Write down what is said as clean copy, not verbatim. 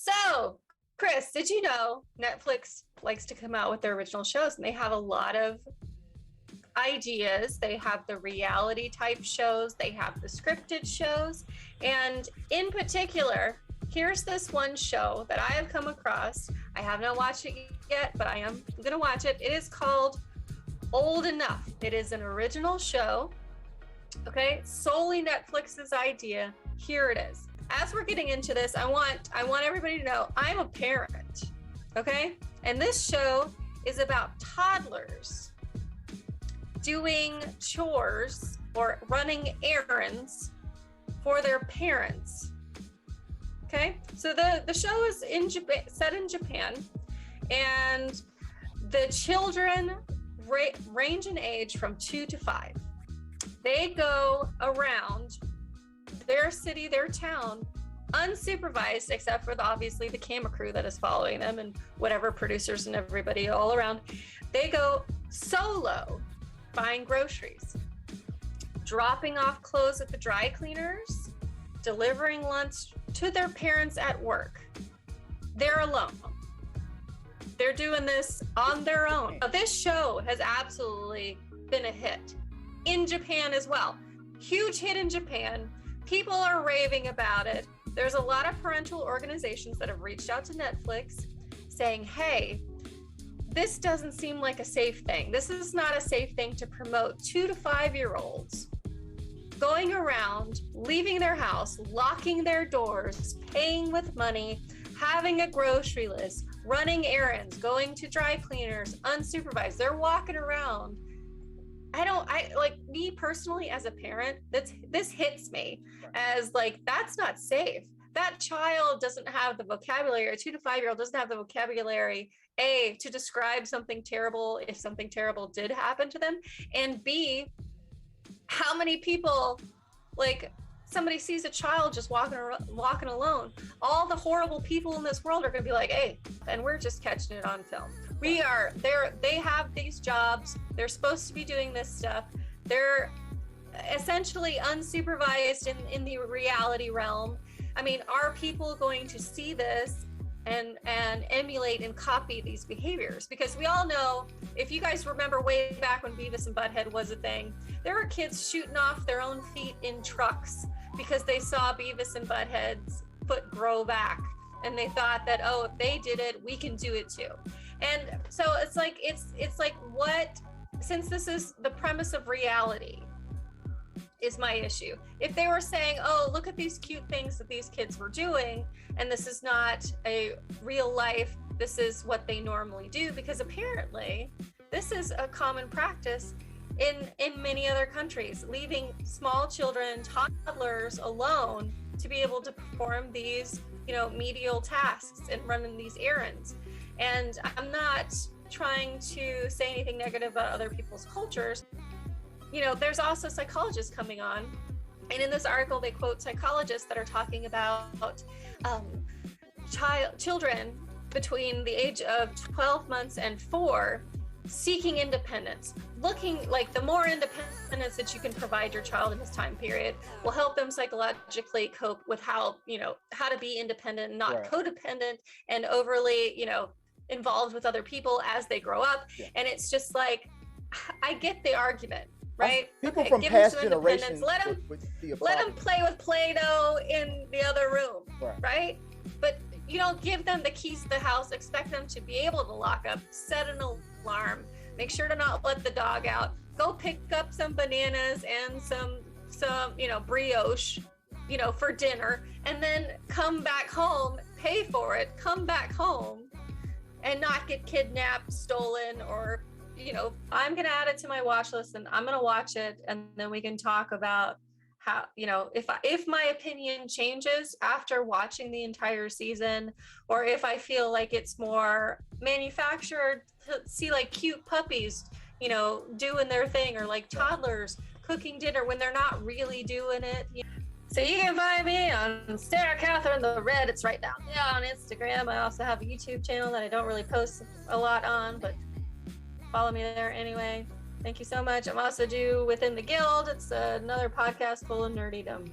So, Chris, did you know Netflix likes to come out with their original shows and they have a lot of ideas? They have the reality type shows, they have the scripted shows, and in particular, here's this one show that I have come across. I have not watched it yet, but I am going to watch it. It is called Old Enough. It is an original show, okay? Solely Netflix's idea. Here it is. As we're getting into this, I want everybody to know I'm a parent, okay? And this show is about toddlers doing chores or running errands for their parents. Okay, so the show is in Japan, set in Japan, and the children range in age from 2 to 5. They go around their city, their town, unsupervised, except for obviously the camera crew that is following them and whatever producers and everybody all around. They go solo, buying groceries, dropping off clothes at the dry cleaners, delivering lunch to their parents at work. They're alone. They're doing this on their own. Now, this show has absolutely been a hit in Japan as well. Huge hit in Japan. People are raving about it. There's a lot of parental organizations that have reached out to Netflix saying, hey, this doesn't seem like a safe thing. This is not a safe thing to promote 2 to 5-year-olds going around, leaving their house, locking their doors, paying with money, having a grocery list, running errands, going to dry cleaners, unsupervised. They're walking around. I like, me personally as a parent, this hits me as like, that's not safe. That child doesn't have the vocabulary, a 2 to 5-year-old doesn't have the vocabulary, A, to describe something terrible if something terrible did happen to them, and B, how many people, like, somebody sees a child just walking alone, all the horrible people in this world are going to be like, hey, and we're just catching it on film. They have these jobs, they're supposed to be doing this stuff, they're essentially unsupervised in the reality realm. I mean, are people going to see this and emulate and copy these behaviors? Because we all know, if you guys remember way back when Beavis and Butthead was a thing, there were kids shooting off their own feet in trucks because they saw Beavis and Butthead's foot grow back, and they thought that, oh, if they did it, we can do it too. And so it's like what, since this is the premise of reality, is my issue. If they were saying, oh, look at these cute things that these kids were doing, and this is not a real life, this is what they normally do, because apparently this is a common practice in many other countries, leaving small children, toddlers alone to be able to perform these, menial tasks and running these errands. And I'm not trying to say anything negative about other people's cultures. There's also psychologists coming on, and in this article they quote psychologists that are talking about children between the age of 12 months and 4 seeking independence, looking like the more independence that you can provide your child in this time period will help them psychologically cope with how to be independent, not codependent and overly involved with other people as they grow up. And it's just like, I get the argument, right? People from past generations let them play with Play-Doh in the other room, right? But you don't give them the keys to the house, expect them to be able to lock up, set an alarm, make sure to not let the dog out, go pick up some bananas and some brioche, for dinner, and then come back home, pay for it, come back home, and not get kidnapped, stolen, or I'm gonna add it to my watch list and I'm gonna watch it, and then we can talk about how, if my opinion changes after watching the entire season, or if I feel like it's more manufactured to see like cute puppies, doing their thing, or like toddlers cooking dinner when they're not really doing it. So you can find me on Katherine The Red. It's right down there on Instagram. I also have a YouTube channel that I don't really post a lot on, but follow me there anyway. Thank you so much. I'm also due Within the Guild. It's another podcast full of nerdydom.